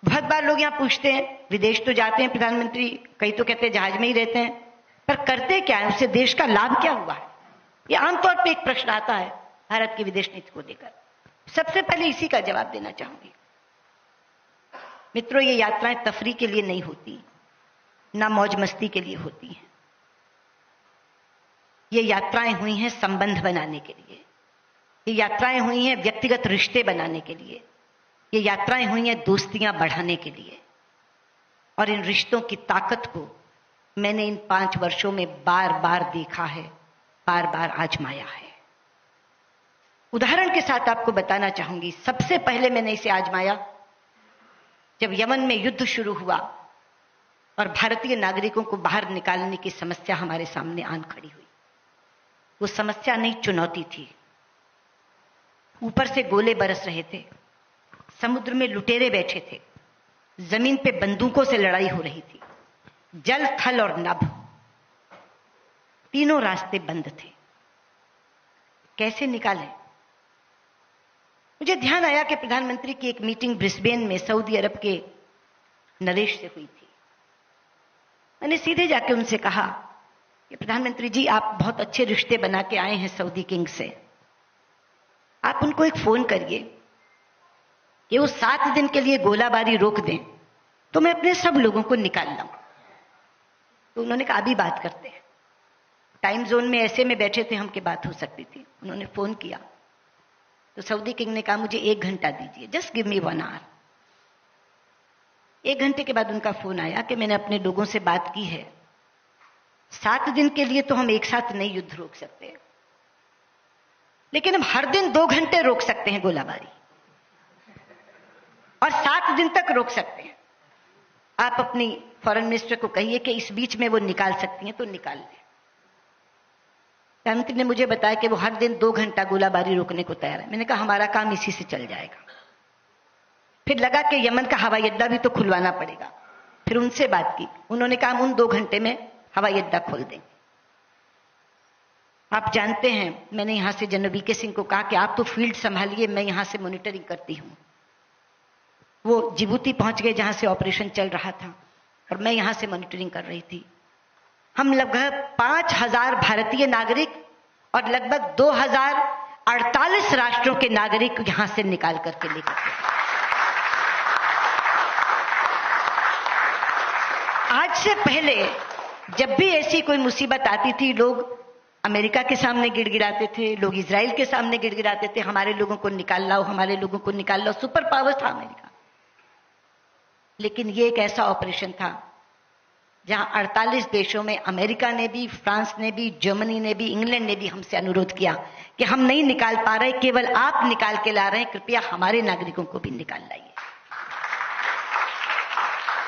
बहुत बार लोग यहाँ पूछते हैं, विदेश तो जाते हैं प्रधानमंत्री, कई तो कहते हैं जहाज में ही रहते हैं, पर करते क्या है, उससे देश का लाभ क्या हुआ है? ये आमतौर पे एक प्रश्न आता है भारत की विदेश नीति को लेकर। सबसे पहले इसी का जवाब देना चाहूंगी। मित्रों, ये यात्राएं तफरी के लिए नहीं होती, ना मौज मस्ती के लिए होती हैं। ये यात्राएं हुई हैं संबंध बनाने के लिए, ये यात्राएं हुई हैं व्यक्तिगत रिश्ते बनाने के लिए, ये यात्राएं हुई हैं दोस्तियां बढ़ाने के लिए। और इन रिश्तों की ताकत को मैंने इन 5 वर्षों में बार बार देखा है, बार बार आजमाया है। उदाहरण के साथ आपको बताना चाहूंगी। सबसे पहले मैंने इसे आजमाया जब यमन में युद्ध शुरू हुआ और भारतीय नागरिकों को बाहर निकालने की समस्या हमारे सामने आन खड़ी हुई। वो समस्या नहीं, चुनौती थी। ऊपर से गोले बरस रहे थे, समुद्र में लुटेरे बैठे थे, जमीन पे बंदूकों से लड़ाई हो रही थी, जल, थल और नभ, तीनों रास्ते बंद थे। कैसे निकालें? मुझे ध्यान आया कि प्रधानमंत्री की एक मीटिंग ब्रिस्बेन में सऊदी अरब के नरेश से हुई थी। मैंने सीधे जाके उनसे कहा कि प्रधानमंत्री जी, आप बहुत अच्छे रिश्ते बना के आए हैं सऊदी किंग से, आप उनको एक फोन करिए कि वो 7 दिन के लिए गोलाबारी रोक दें तो मैं अपने सब लोगों को निकाल लाऊं। तो उन्होंने कहा अभी बात करते हैं। टाइम जोन में ऐसे में बैठे थे हम कि बात हो सकती थी। उन्होंने फोन किया तो सऊदी किंग ने कहा मुझे 1 घंटा दीजिए, जस्ट गिव मी 1 आवर। 1 घंटे के बाद उनका फोन आया कि मैंने अपने लोगों से बात की है, 7 दिन के लिए तो हम एक साथ नहीं युद्ध रोक सकते, लेकिन हम हर दिन 2 घंटे रोक सकते हैं गोलाबारी, और 7 दिन तक रोक सकते हैं। आप अपनी फॉरेन मिनिस्टर को कहिए कि इस बीच में वो निकाल सकती हैं तो निकाल लें। प्रधानमंत्री ने मुझे बताया कि वो हर दिन 2 घंटा गोलाबारी रोकने को तैयार है। मैंने कहा हमारा काम इसी से चल जाएगा। फिर लगा कि यमन का हवाई अड्डा भी तो खुलवाना पड़ेगा। फिर उनसे बात की, उन्होंने कहा हम उन 2 घंटे में हवाई अड्डा खोल देंगे। आप जानते हैं, मैंने यहां से जनरल वीके सिंह को कहा कि आप तो फील्ड संभालिए, मैं यहां से मॉनिटरिंग करती हूं। वो जिबूती पहुंच गए जहां से ऑपरेशन चल रहा था, और मैं यहां से मॉनिटरिंग कर रही थी। हम लगभग 5000 भारतीय नागरिक और लगभग 2048 राष्ट्रों के नागरिक यहां से निकाल करके लेकर गए। आज से पहले जब भी ऐसी कोई मुसीबत आती थी, लोग अमेरिका के सामने गिड़गिड़ाते थे, लोग इजराइल के सामने गिड़गिड़ाते थे, हमारे लोगों को निकाल लाओ, हमारे लोगों को निकाल लाओ। सुपर पावर था अमेरिका। लेकिन ये एक ऐसा ऑपरेशन था जहां 48 देशों में अमेरिका ने भी, फ्रांस ने भी, जर्मनी ने भी, इंग्लैंड ने भी हमसे अनुरोध किया कि हम नहीं निकाल पा रहे, केवल आप निकाल के ला रहे हैं, कृपया हमारे नागरिकों को भी निकाल लाइए।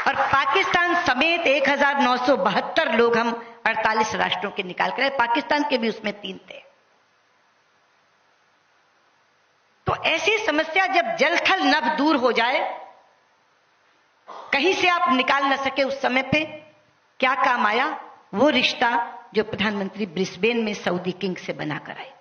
और पाकिस्तान समेत 1972 लोग हम 48 राष्ट्रों के निकाल कर, पाकिस्तान के भी उसमें 3 थे। तो ऐसी समस्या जब जल थल नभ दूर हो जाए, कहीं से आप निकाल न सके, उस समय पे क्या काम आया? वो रिश्ता जो प्रधानमंत्री ब्रिस्बेन में सऊदी किंग से बनाकर आए।